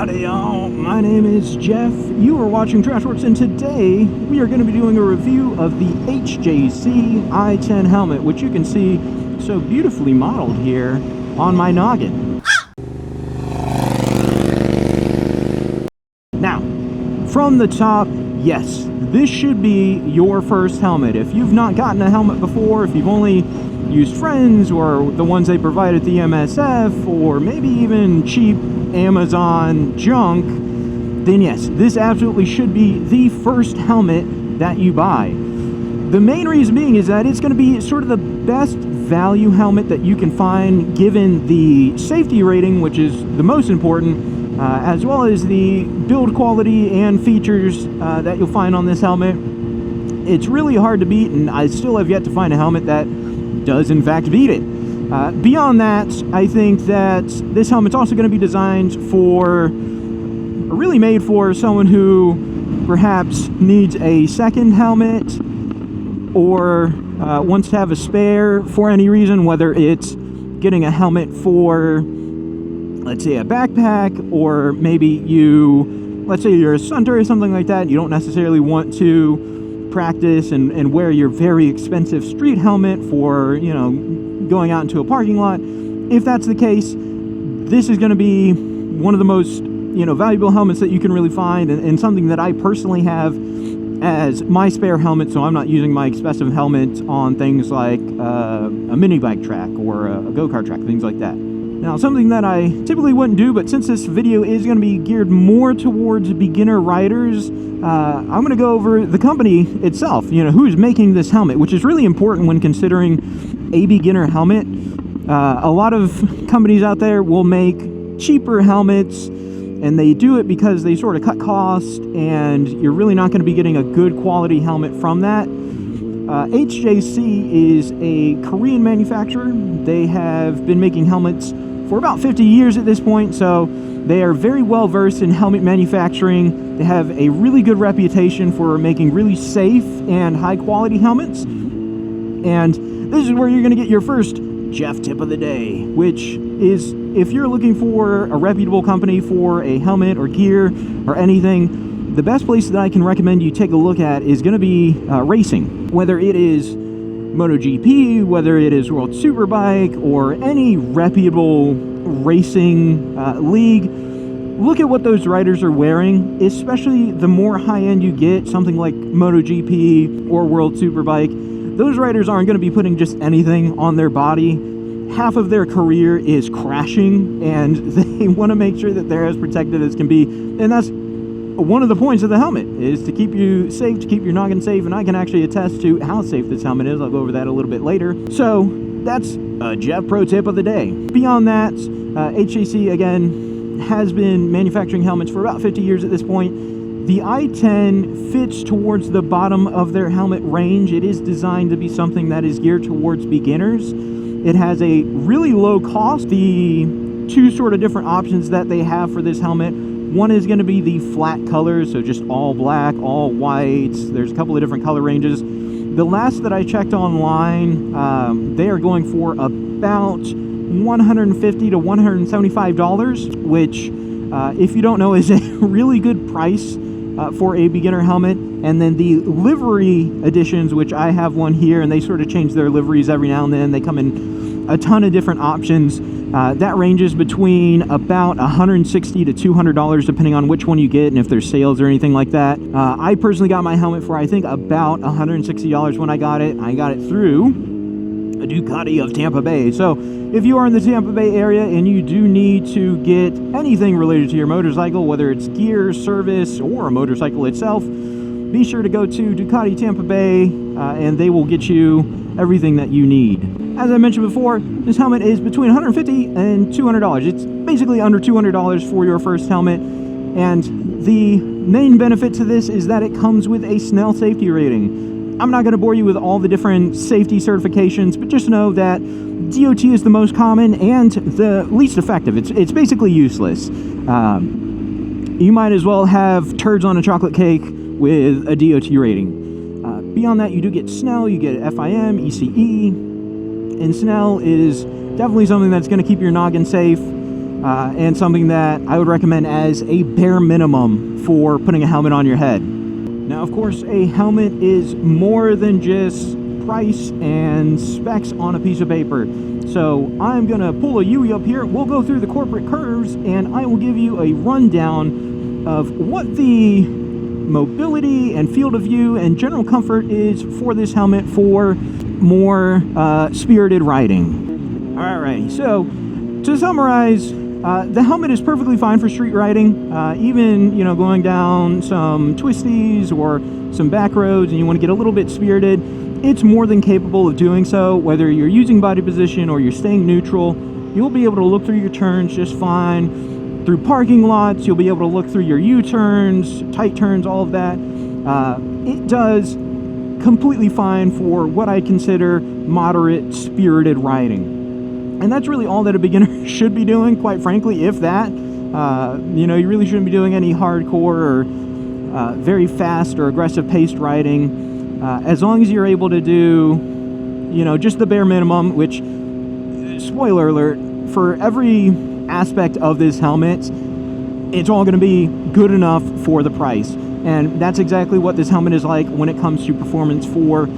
Howdy y'all, my name is Jeff. You are watching TrashWerks, and today we are going to be doing a review of the HJC i10 helmet, which you can see so beautifully modeled here on my noggin. Now, from the top, yes, this should be your first helmet. If you've not gotten a helmet before, if you've only used Friends or the ones they provide at the MSF, or maybe even cheap Amazon junk, then yes, this absolutely should be the first helmet that you buy. The main reason being is that it's going to be sort of the best value helmet that you can find, given the safety rating, which is the most important, as well as the build quality and features that you'll find on this helmet. It's really hard to beat, and I still have yet to find a helmet that does in fact beat it. Beyond that, I think that this helmet's also going to be designed for, or really made for, someone who perhaps needs a second helmet or wants to have a spare for any reason, whether it's getting a helmet for, let's say, a backpack, or maybe let's say you're a stunter or something like that, you don't necessarily want to practice and wear your very expensive street helmet for, going out into a parking lot. If that's the case, this is going to be one of the most, valuable helmets that you can really find, and something that I personally have as my spare helmet, so I'm not using my expensive helmet on things like a mini bike track or a go-kart track, things like that. Now, something that I typically wouldn't do, but since this video is going to be geared more towards beginner riders, I'm going to go over the company itself, who's making this helmet, which is really important when considering a beginner helmet. A lot of companies out there will make cheaper helmets, and they do it because they sort of cut costs, and you're really not going to be getting a good quality helmet from that. HJC is a Korean manufacturer. They have been making helmets for about 50 years at this point, so they are very well versed in helmet manufacturing. They have a really good reputation for making really safe and high quality helmets. And this is where you're going to get your first Jeff tip of the day, which is, if you're looking for a reputable company for a helmet or gear or anything, the best place that I can recommend you take a look at is going to be racing. Whether it is MotoGP, whether it is World Superbike, or any reputable racing league, look at what those riders are wearing, especially the more high-end you get, something like MotoGP or World Superbike. Those riders aren't going to be putting just anything on their body. Half of their career is crashing, and they want to make sure that they're as protected as can be, and that's one of the points of the helmet, is to keep you safe, to keep your noggin safe, and I can actually attest to how safe this helmet is. I'll go over that a little bit later. So that's a Jeff pro tip of the day. Beyond that, HJC, again, has been manufacturing helmets for about 50 years at this point. The i10 fits towards the bottom of their helmet range. It is designed to be something that is geared towards beginners. It has a really low cost. The two sort of different options that they have for this helmet, one is going to be the flat colors, so just all black, all whites. There's a couple of different color ranges. The last that I checked online, they are going for about $150 to $175, which, if you don't know, is a really good price for a beginner helmet. And then the livery editions, which I have one here, and they sort of change their liveries every now and then. They come in a ton of different options. That ranges between about $160 to $200, depending on which one you get and if there's sales or anything like that. I personally got my helmet for, I think, about $160 when I got it. I got it through a Ducati of Tampa Bay. So if you are in the Tampa Bay area and you do need to get anything related to your motorcycle, whether it's gear, service, or a motorcycle itself, be sure to go to Ducati Tampa Bay, and they will get you everything that you need. As I mentioned before, this helmet is between $150 and $200. It's basically under $200 for your first helmet, and the main benefit to this is that it comes with a Snell safety rating. I'm not going to bore you with all the different safety certifications, but just know that DOT is the most common and the least effective. It's basically useless. You might as well have turds on a chocolate cake with a DOT rating. Beyond that, you do get Snell, you get FIM, ECE, and Snell is definitely something that's going to keep your noggin safe. and something that I would recommend as a bare minimum for putting a helmet on your head. Now, of course, a helmet is more than just price and specs on a piece of paper. So I'm going to pull a Yui up here. We'll go through the corporate curves, and I will give you a rundown of what the mobility and field of view and general comfort is for this helmet for more spirited riding. Alrighty, so to summarize, the helmet is perfectly fine for street riding, even, you know, going down some twisties or some back roads and you want to get a little bit spirited. It's more than capable of doing so. Whether you're using body position or you're staying neutral, you'll be able to look through your turns just fine. Through parking lots, you'll be able to look through your U-turns, tight turns, all of that. It does completely fine for what I consider moderate spirited riding. And that's really all that a beginner should be doing, quite frankly, if that. You know, you really shouldn't be doing any hardcore or very fast or aggressive paced riding. As long as you're able to do, you know, just the bare minimum, which, spoiler alert, for every aspect of this helmet, it's all going to be good enough for the price. And that's exactly what this helmet is like when it comes to performance for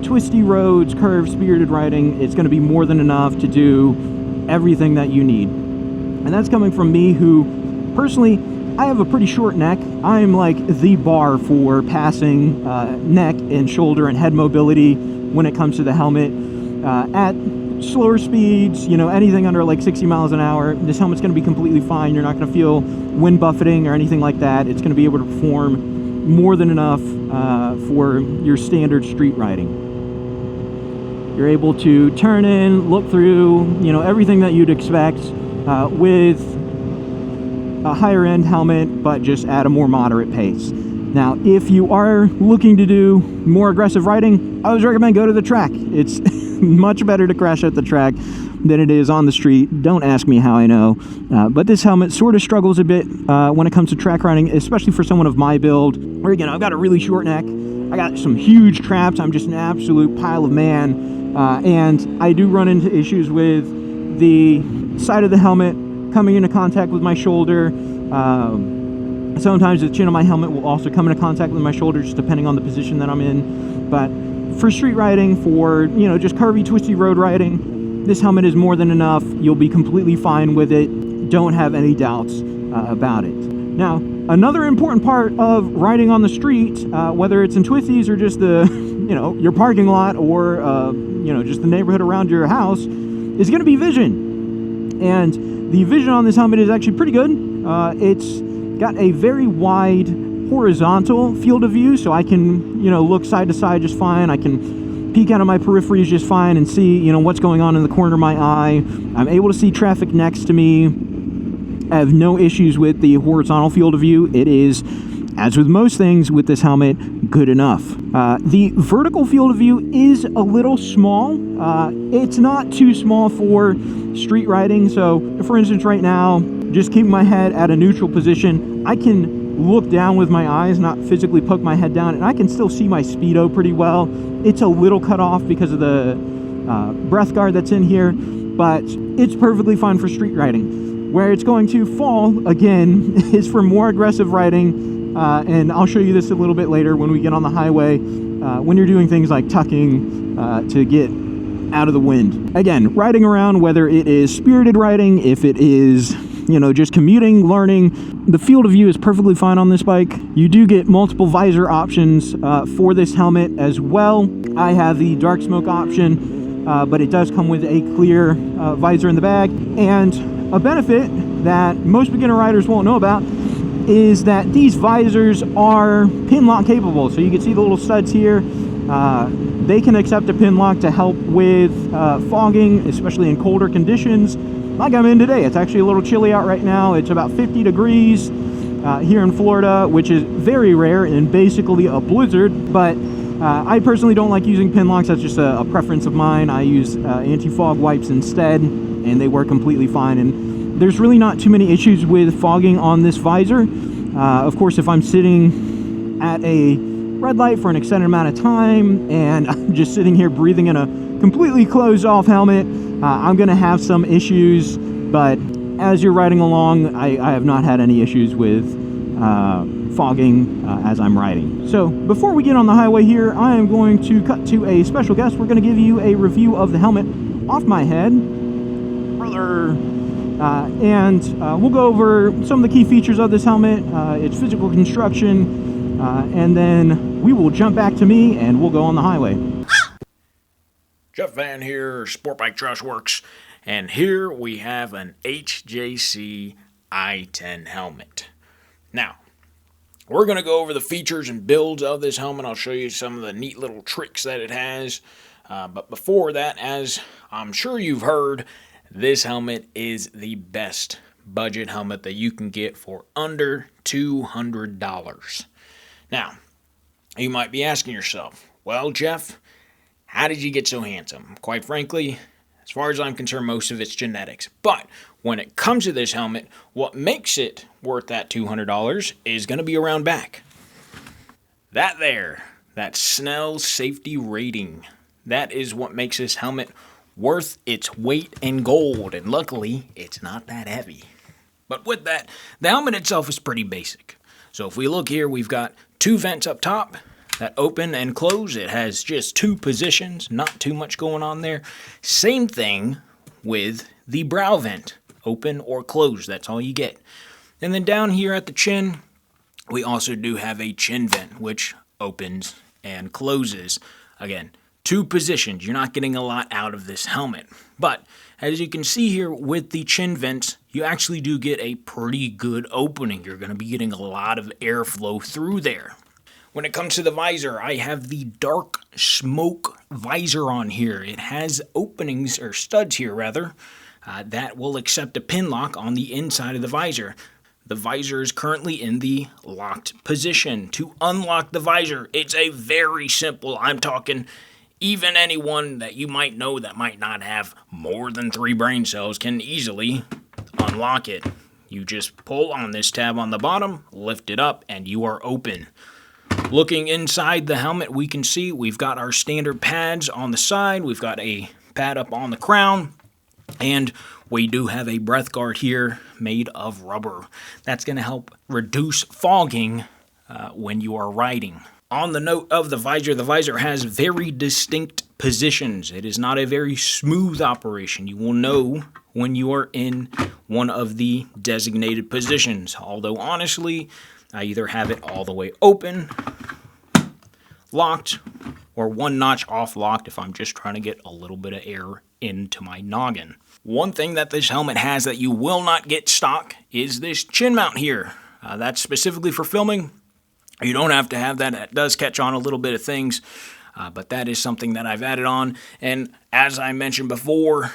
twisty roads, curves, spirited riding. It's going to be more than enough to do everything that you need. And that's coming from me, who personally, I have a pretty short neck. I'm like the bar for passing neck and shoulder and head mobility when it comes to the helmet. At slower speeds, you know, anything under like 60 miles an hour, this helmet's going to be completely fine. You're not going to feel wind buffeting or anything like that. It's going to be able to perform more than enough for your standard street riding. You're able to turn in, look through, you know, everything that you'd expect with a higher end helmet, but just at a more moderate pace. Now, if you are looking to do more aggressive riding, I always recommend go to the track. It's much better to crash at the track than it is on the street. Don't ask me how I know, but this helmet sort of struggles a bit when it comes to track riding, especially for someone of my build, where again, I've got a really short neck, I got some huge traps, I'm just an absolute pile of man, and I do run into issues with the side of the helmet coming into contact with my shoulder. Sometimes the chin of my helmet will also come into contact with my shoulder, just depending on the position that I'm in. But for street riding, for, you know, just curvy, twisty road riding, this helmet is more than enough. You'll be completely fine with it. Don't have any doubts about it. Now, another important part of riding on the street, whether it's in twisties or just the, you know, your parking lot or, you know, just the neighborhood around your house, is going to be vision. And the vision on this helmet is actually pretty good. It's got a very wide horizontal field of view, so I can, you know, look side to side just fine. I can peek out of my peripheries just fine and see, you know, what's going on in the corner of my eye. I'm able to see traffic next to me. I have no issues with the horizontal field of view. It is, as with most things with this helmet, good enough. The vertical field of view is a little small. It's not too small for street riding. So, for instance, right now, just keeping my head at a neutral position, I can look down with my eyes, not physically poke my head down, and I can still see my speedo pretty well. It's a little cut off because of the breath guard that's in here, but it's perfectly fine for street riding. Where it's going to fall, again, is for more aggressive riding, and I'll show you this a little bit later when we get on the highway, when you're doing things like tucking to get out of the wind. Again, riding around, whether it is spirited riding, if it is, you know, just commuting, learning, the field of view is perfectly fine on this bike. You do get multiple visor options for this helmet as well. I have the dark smoke option, but it does come with a clear visor in the bag. And a benefit that most beginner riders won't know about is that these visors are pin lock capable. So you can see the little studs here. They can accept a pin lock to help with fogging, especially in colder conditions like I'm in today. It's actually a little chilly out right now. It's about 50 degrees here in Florida, which is very rare and basically a blizzard. But I personally don't like using pin locks. That's just a preference of mine. I use anti-fog wipes instead, and they work completely fine. And there's really not too many issues with fogging on this visor. Of course, if I'm sitting at a red light for an extended amount of time and I'm just sitting here breathing in a completely closed off helmet, I'm going to have some issues, but as you're riding along, I have not had any issues with fogging as I'm riding. So before we get on the highway here, I am going to cut to a special guest. We're going to give you a review of the helmet off my head. And we'll go over some of the key features of this helmet, its physical construction, and then we will jump back to me and we'll go on the highway. Jeff Van here, Sport Bike TrashWerks, and here we have an HJC i10 helmet. Now, we're going to go over the features and builds of this helmet. I'll show you some of the neat little tricks that it has. But before that, as I'm sure you've heard, this helmet is the best budget helmet that you can get for under $200. Now, you might be asking yourself, well, Jeff, how did you get so handsome? Quite frankly, as far as I'm concerned, most of it's genetics. But when it comes to this helmet, what makes it worth that $200 is going to be around back. That Snell safety rating. That is what makes this helmet worth its weight in gold. And luckily, it's not that heavy. But with that, the helmet itself is pretty basic. So if we look here, we've got 2 vents up top that open and close. It has just 2 positions, not too much going on there. Same thing with the brow vent, open or closed, that's all you get. And then down here at the chin, we also do have a chin vent, which opens and closes. Again, 2 positions. You're not getting a lot out of this helmet. But as you can see here with the chin vents, you actually do get a pretty good opening. You're going to be getting a lot of airflow through there. When it comes to the visor, I have the dark smoke visor on here. It has openings, or studs here rather, that will accept a pin lock on the inside of the visor. The visor is currently in the locked position. To unlock the visor, it's a very simple, I'm talking even anyone that you might know that might not have more than 3 brain cells can easily unlock it. You just pull on this tab on the bottom, lift it up, and you are open. Looking inside the helmet, we can see we've got our standard pads on the side. We've got a pad up on the crown. And we do have a breath guard here made of rubber. That's going to help reduce fogging when you are riding. On the note of the visor has very distinct positions. It is not a very smooth operation. You will know when you are in one of the designated positions. Although honestly, I either have it all the way open, locked, or 1 notch off locked if I'm just trying to get a little bit of air into my noggin. One thing that this helmet has that you will not get stock is this chin mount here. That's specifically for filming. You don't have to have that. It does catch on a little bit of things, but that is something that I've added on. And as I mentioned before,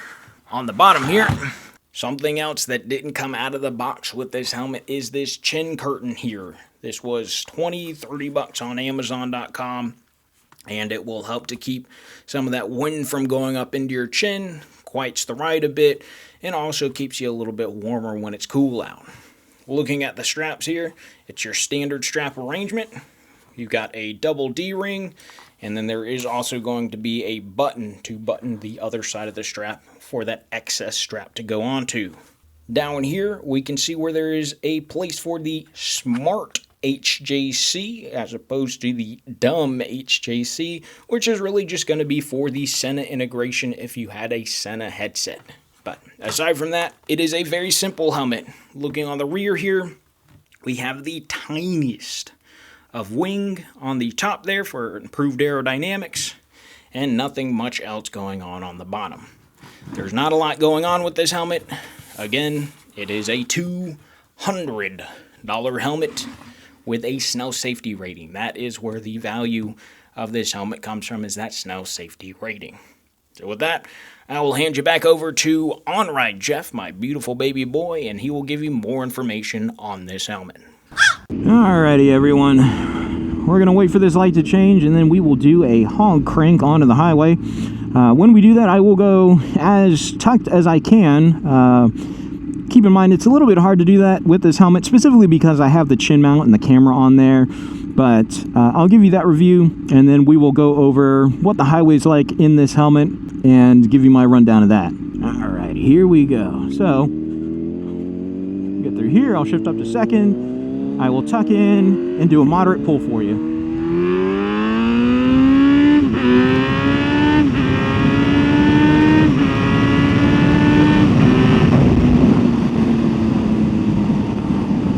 on the bottom here, something else that didn't come out of the box with this helmet is this chin curtain here. This was $20-30 on Amazon.com, and it will help to keep some of that wind from going up into your chin, quiets the ride a bit, and also keeps you a little bit warmer when it's cool out. Looking at the straps here, it's your standard strap arrangement. You've got a double D-ring, and then there is also going to be a button to button the other side of the strap for that excess strap to go onto. Down here, we can see where there is a place for the smart HJC as opposed to the dumb HJC, which is really just going to be for the Sena integration if you had a Sena headset. But aside from that, it is a very simple helmet. Looking on the rear here, we have the tiniest of wing on the top there for improved aerodynamics, and nothing much else going on the bottom. There's not a lot going on with this helmet. Again, it is a $200 helmet with a Snell safety rating. That is where the value of this helmet comes from, is that Snell safety rating. So with that, I will hand you back over to OnRide Jeff, my beautiful baby boy, and he will give you more information on this helmet. Alrighty, everyone. We're going to wait for this light to change, and then we will do a hog crank onto the highway. When we do that, I will go as tucked as I can. Keep in mind, it's a little bit hard to do that with this helmet, specifically because I have the chin mount and the camera on there. But I'll give you that review, and then we will go over what the highway's like in this helmet and give you my rundown of that. Alright, here we go. So, here, I'll shift up to second. I will tuck in and do a moderate pull for you.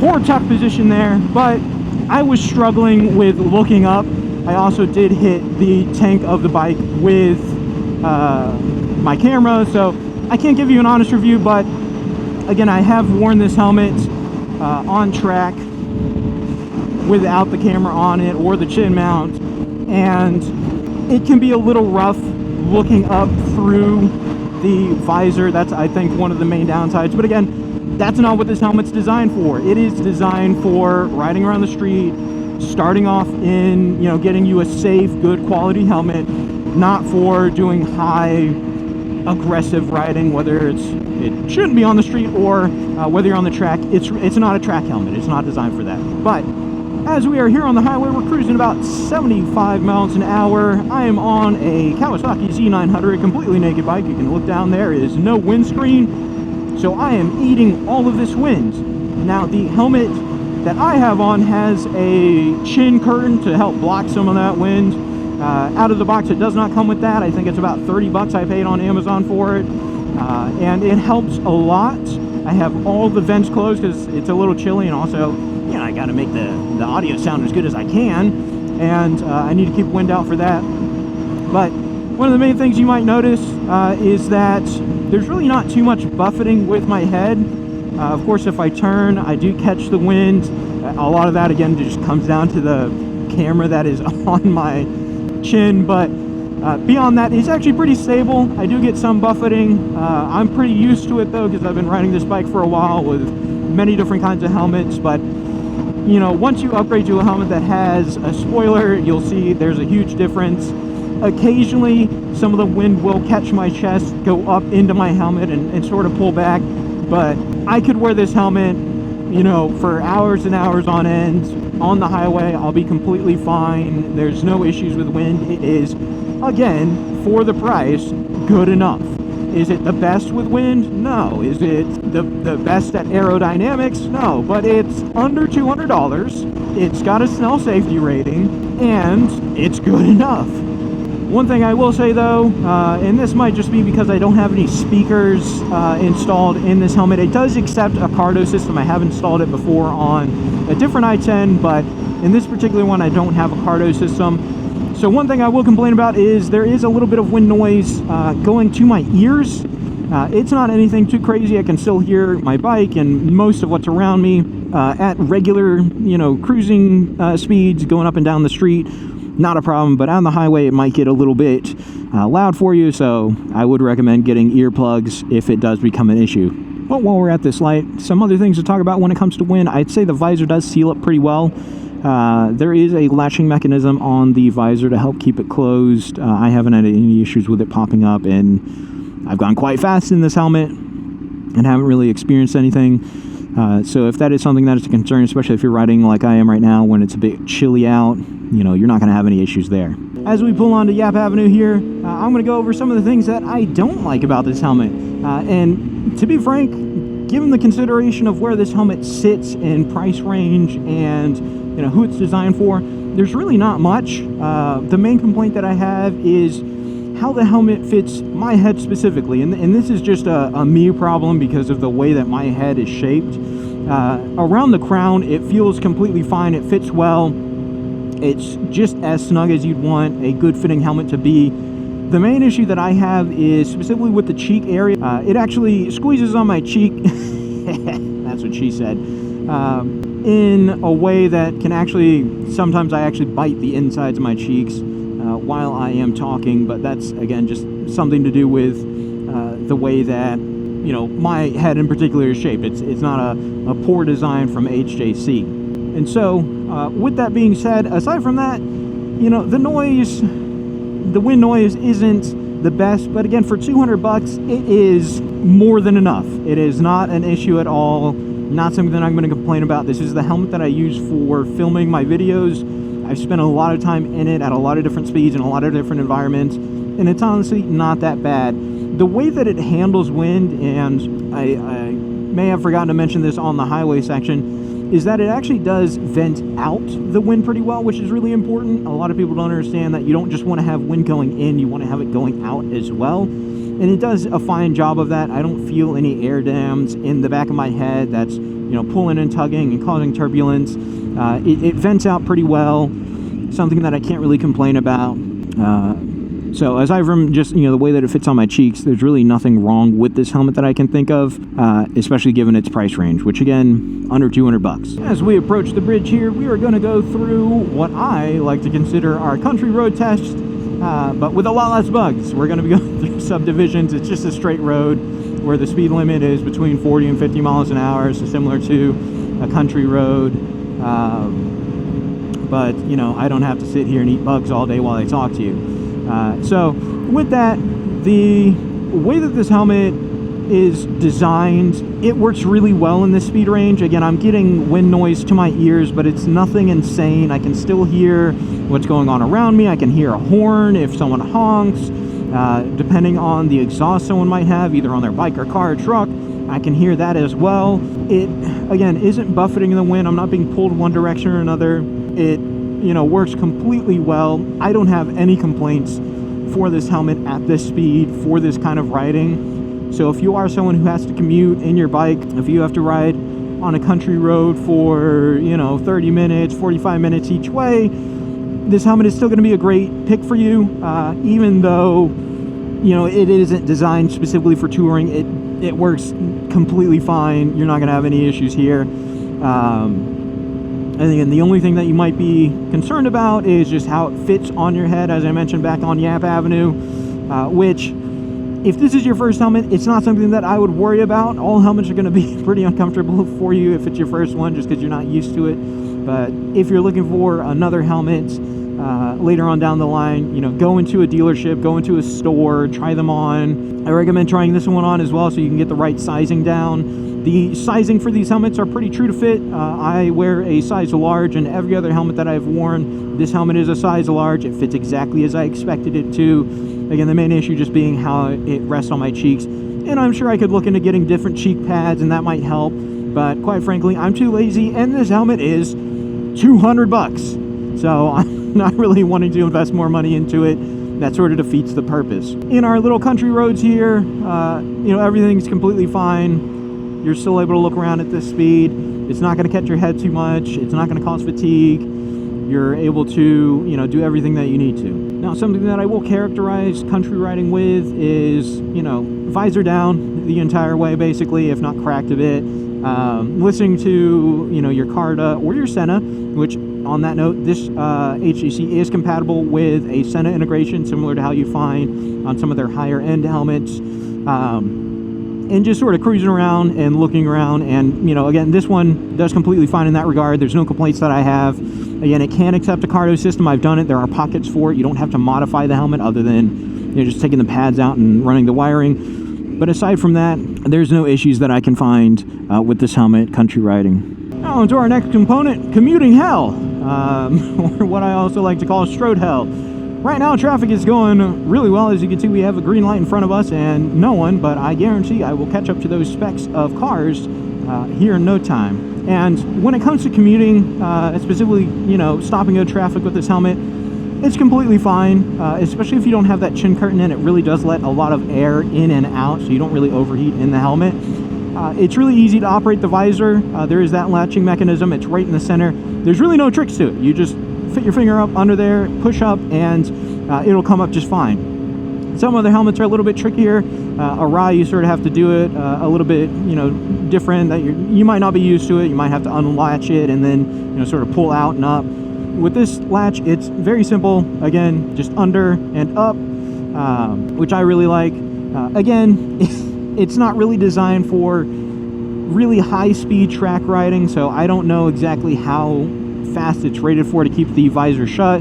Poor tuck position there, but I was struggling with looking up. I also did hit the tank of the bike with my camera, so I can't give you an honest review, but again, I have worn this helmet on track without the camera on it or the chin mount, and it can be a little rough looking up through the visor. That's, I think, one of the main downsides, but again, that's not what this helmet's designed for. It is designed for riding around the street, starting off in, you know, getting you a safe, good quality helmet, not for doing high aggressive riding, whether it shouldn't be on the street or whether you're on the track. It's not a track helmet. It's not designed for that. But as we are here on the highway, we're cruising about 75 miles an hour. I am on a Kawasaki Z900, completely naked bike. You can look down, there is no windscreen. So I am eating all of this wind. Now the helmet that I have on has a chin curtain to help block some of that wind. Out of the box, it does not come with that. I think it's about 30 bucks I paid on Amazon for it. And it helps a lot. I have all the vents closed because it's a little chilly, and also, you know, I got to make the audio sound as good as I can. And I need to keep wind out for that. But one of the main things you might notice is that there's really not too much buffeting with my head. Of course, if I turn, I do catch the wind. A lot of that, again, just comes down to the camera that is on my chin, but beyond that, it's actually pretty stable. I do get some buffeting. I'm pretty used to it, though, because I've been riding this bike for a while with many different kinds of helmets. But, you know, once you upgrade to a helmet that has a spoiler, you'll see there's a huge difference. Occasionally, some of the wind will catch my chest, go up into my helmet, and sort of pull back. But I could wear this helmet, you know, for hours and hours on end on the highway. I'll be completely fine. There's no issues with wind. It is, again, for the price, good enough. Is it the best with wind? No. Is it the best at aerodynamics? No. But it's under $200. It's got a Snell safety rating, and it's good enough. One thing I will say, though, and this might just be because I don't have any speakers installed in this helmet, it does accept a Cardo system. I have installed it before on a different i10, but in this particular one, I don't have a Cardo system. So one thing I will complain about is there is a little bit of wind noise going to my ears. It's not anything too crazy. I can still hear my bike and most of what's around me at regular, you know, cruising speeds going up and down the street. Not a problem, but on the highway it might get a little bit loud for you, so I would recommend getting earplugs if it does become an issue. But while we're at this light, some other things to talk about when it comes to wind. I'd say the visor does seal up pretty well. There is a latching mechanism on the visor to help keep it closed. I haven't had any issues with it popping up, and I've gone quite fast in this helmet and haven't really experienced anything. So if that is something that is a concern, especially if you're riding like I am right now when it's a bit chilly out, you know, you're not going to have any issues there. As we pull onto Yap Avenue here, I'm going to go over some of the things that I don't like about this helmet. And to be frank, given the consideration of where this helmet sits in price range and, you know, who it's designed for, there's really not much. The main complaint that I have is how the helmet fits my head specifically, and this is just a me problem because of the way that my head is shaped. Around the crown, it feels completely fine. It fits well. It's just as snug as you'd want a good fitting helmet to be. The main issue that I have is specifically with the cheek area. It actually squeezes on my cheek, that's what she said, in a way that can actually, sometimes I actually bite the insides of my cheeks while I am talking, but that's, again, just something to do with the way that, you know, my head in particular is shaped. It's not a poor design from HJC. And so, with that being said, aside from that, you know, the wind noise isn't the best, but again, for 200 bucks, it is more than enough. It is not an issue at all, not something that I'm going to complain about. This is the helmet that I use for filming my videos. I've spent a lot of time in it at a lot of different speeds and a lot of different environments, and it's honestly not that bad. The way that it handles wind, and I may have forgotten to mention this on the highway section, is that it actually does vent out the wind pretty well, which is really important. A lot of people don't understand that you don't just want to have wind going in, you want to have it going out as well. And it does a fine job of that. I don't feel any air dams in the back of my head that's, pulling and tugging and causing turbulence. It vents out pretty well, something that I can't really complain about. So aside from just, the way that it fits on my cheeks, there's really nothing wrong with this helmet that I can think of, especially given its price range, which again, under $200. As we approach the bridge here, we are going to go through what I like to consider our country road test, but with a lot less bugs. We're going to be going through subdivisions. It's just a straight road where the speed limit is between 40 and 50 miles an hour, so similar to a country road. But, I don't have to sit here and eat bugs all day while I talk to you. So with that, the way that this helmet is designed, it works really well in this speed range. Again, I'm getting wind noise to my ears, but it's nothing insane. I can still hear what's going on around me. I can hear a horn if someone honks, depending on the exhaust someone might have, either on their bike or car or truck. I can hear that as well. It, again, isn't buffeting the wind. I'm not being pulled one direction or another. It works completely well. I don't have any complaints for this helmet at this speed, for this kind of riding. So if you are someone who has to commute in your bike, if you have to ride on a country road for, 30 minutes, 45 minutes each way, this helmet is still going to be a great pick for you, even though, it isn't designed specifically for touring. It works completely fine. You're not going to have any issues here. And again, the only thing that you might be concerned about is just how it fits on your head, as I mentioned back on Yap Avenue, which, if this is your first helmet, it's not something that I would worry about. All helmets are going to be pretty uncomfortable for you if it's your first one, just because you're not used to it. But if you're looking for another helmet later on down the line, go into a dealership, go into a store, try them on. I recommend trying this one on as well so you can get the right sizing down. The sizing for these helmets are pretty true to fit. I wear a size large, and every other helmet that I've worn, this helmet is a size large. It fits exactly as I expected it to. Again, the main issue just being how it rests on my cheeks. And I'm sure I could look into getting different cheek pads, and that might help. But quite frankly, I'm too lazy, and this helmet is $200. So I'm not really wanting to invest more money into it. That sort of defeats the purpose. In our little country roads here, everything's completely fine. You're still able to look around at this speed. It's not going to catch your head too much. It's not going to cause fatigue. You're able to, do everything that you need to. Now, something that I will characterize country riding with is, visor down the entire way, basically, if not cracked a bit. Listening to, your Carta or your Senna, which, on that note, this HJC is compatible with a Senna integration, similar to how you find on some of their higher-end helmets. And just sort of cruising around and looking around, and again, this one does completely fine in that regard. There's no complaints that I have. Again, it can accept a Cardo system. I've done it. There are pockets for it. You don't have to modify the helmet other than just taking the pads out and running the wiring. But aside from that, there's no issues that I can find with this helmet country riding. Now onto our next component, commuting hell, or what I also like to call strode hell. Right now, traffic is going really well. As you can see, we have a green light in front of us and no one, but I guarantee I will catch up to those specks of cars here in no time. And when it comes to commuting, specifically, stopping good traffic with this helmet, it's completely fine, especially if you don't have that chin curtain in. It really does let a lot of air in and out, so you don't really overheat in the helmet. It's really easy to operate the visor. There is that latching mechanism. It's right in the center. There's really no tricks to it. You just fit your finger up under there, push up, and it'll come up just fine. Some other helmets are a little bit trickier. A Rye, you sort of have to do it a little bit, different. That you might not be used to it. You might have to unlatch it and then, sort of pull out and up. With this latch, it's very simple. Again, just under and up, which I really like. Again, it's not really designed for really high-speed track riding, so I don't know exactly how fast it's rated for to keep the visor shut,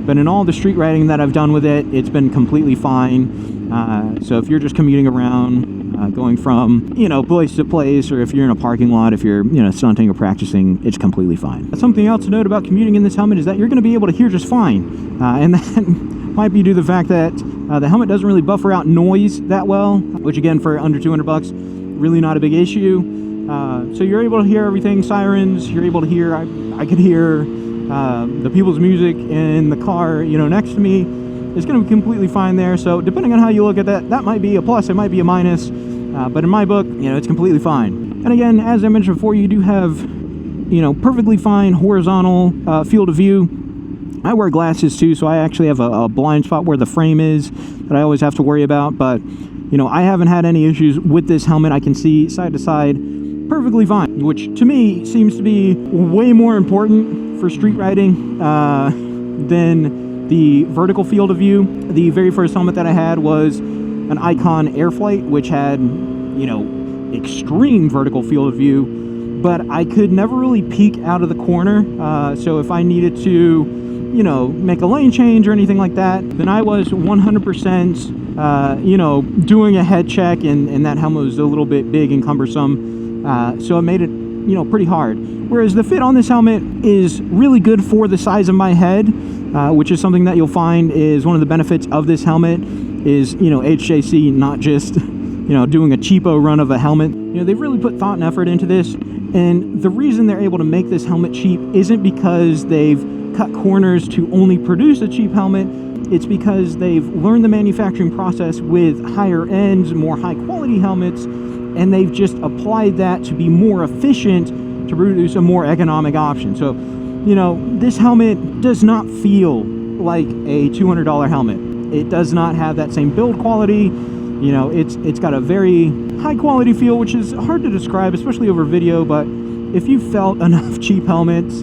but in all the street riding that I've done with it, it's been completely fine. So if you're just commuting around, going from, place to place, or if you're in a parking lot, if you're, stunting or practicing, it's completely fine. Something else to note about commuting in this helmet is that you're going to be able to hear just fine, and that might be due to the fact that the helmet doesn't really buffer out noise that well, which again, for under $200, really not a big issue. So you're able to hear everything, sirens, you're able to hear, I could hear the people's music in the car, next to me. It's going to be completely fine there. So depending on how you look at that, that might be a plus, it might be a minus. But in my book, it's completely fine. And again, as I mentioned before, you do have, perfectly fine horizontal field of view. I wear glasses too, so I actually have a blind spot where the frame is that I always have to worry about. But, I haven't had any issues with this helmet. I can see side to side perfectly fine, which to me seems to be way more important for street riding than the vertical field of view. The very first helmet that I had was an Icon Airflight, which had, extreme vertical field of view, but I could never really peek out of the corner. So if I needed to, make a lane change or anything like that, then I was 100%, doing a head check, and that helmet was a little bit big and cumbersome. So it made it, pretty hard. Whereas the fit on this helmet is really good for the size of my head, which is something that you'll find is one of the benefits of this helmet is, HJC not just, doing a cheapo run of a helmet. They've really put thought and effort into this. And the reason they're able to make this helmet cheap isn't because they've cut corners to only produce a cheap helmet. It's because they've learned the manufacturing process with higher ends, more high quality helmets, and they've just applied that to be more efficient to produce a more economic option. So, this helmet does not feel like a $200 helmet. It does not have that same build quality. It's got a very high quality feel, which is hard to describe, especially over video, but if you felt enough cheap helmets,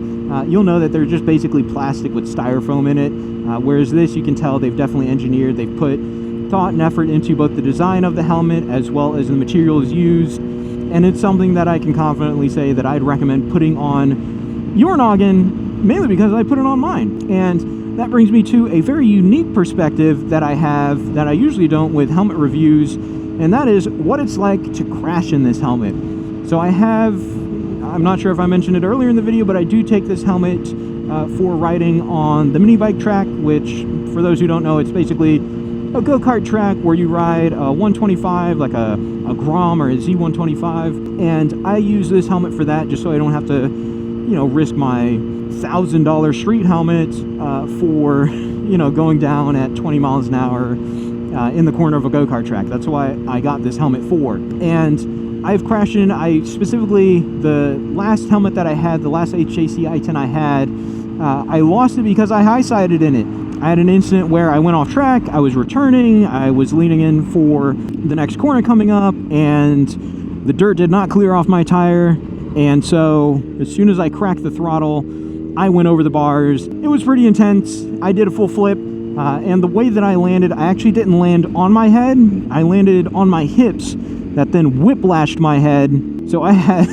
you'll know that they're just basically plastic with styrofoam in it, whereas this, you can tell they've definitely engineered, they've put thought and effort into both the design of the helmet as well as the materials used, and it's something that I can confidently say that I'd recommend putting on your noggin, mainly because I put it on mine. And that brings me to a very unique perspective that I have that I usually don't with helmet reviews, and that is what it's like to crash in this helmet. So I'm not sure if I mentioned it earlier in the video, but I do take this helmet for riding on the mini bike track, which, for those who don't know, it's basically a go-kart track where you ride a 125, like a Grom or a Z125, and I use this helmet for that just so I don't have to, risk my $1,000 street helmet for, going down at 20 miles an hour in the corner of a go-kart track. That's why I got this helmet for. And I've crashed in, specifically, the last helmet that I had, the last HJC i10 I had, I lost it because I high-sided in it. I had an incident where I went off track, I was returning, I was leaning in for the next corner coming up, and the dirt did not clear off my tire, and so as soon as I cracked the throttle, I went over the bars. It was pretty intense. I did a full flip, and the way that I landed, I actually didn't land on my head, I landed on my hips, that then whiplashed my head, so I had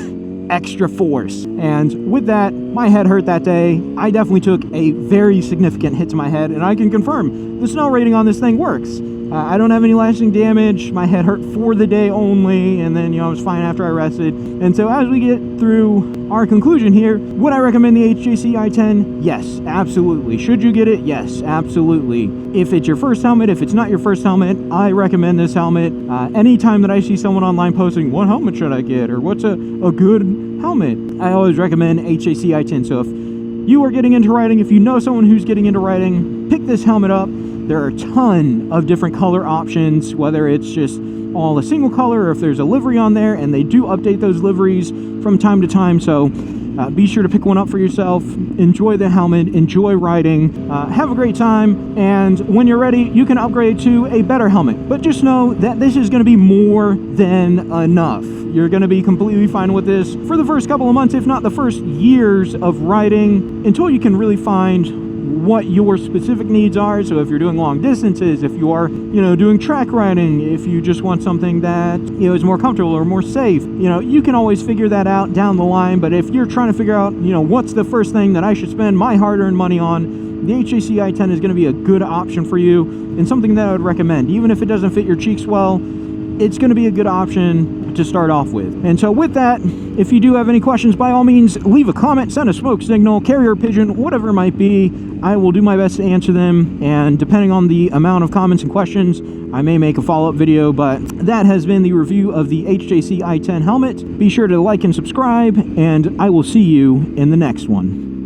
extra force. And with that, my head hurt that day. I definitely took a very significant hit to my head, and I can confirm the Snell rating on this thing works. I don't have any lasting damage. My head hurt for the day only, and then I was fine after I rested. And so as we get through our conclusion here, would I recommend the HJC i10? Yes, absolutely. Should you get it? Yes, absolutely. If it's your first helmet, if it's not your first helmet, I recommend this helmet. Anytime that I see someone online posting, what helmet should I get, or what's a good helmet, I always recommend HJC i10. So if you are getting into riding, if you know someone who's getting into riding, pick this helmet up. There are a ton of different color options, whether it's just all a single color or if there's a livery on there, and they do update those liveries from time to time. So be sure to pick one up for yourself. Enjoy the helmet, enjoy riding, have a great time, and when you're ready, you can upgrade to a better helmet. But just know that this is going to be more than enough. You're going to be completely fine with this for the first couple of months, if not the first years of riding, until you can really find what your specific needs are. So if you're doing long distances, if you are, doing track riding, if you just want something that, is more comfortable or more safe, you can always figure that out down the line. But if you're trying to figure out, what's the first thing that I should spend my hard-earned money on, the HJC i10 is going to be a good option for you, and something that I would recommend. Even if it doesn't fit your cheeks well, it's going to be a good option to start off with. And so with that, if you do have any questions, by all means, leave a comment, send a smoke signal, carrier pigeon, whatever it might be. I will do my best to answer them, and depending on the amount of comments and questions, I may make a follow-up video. But that has been the review of the HJC i10 helmet. Be sure to like and subscribe, and I will see you in the next one.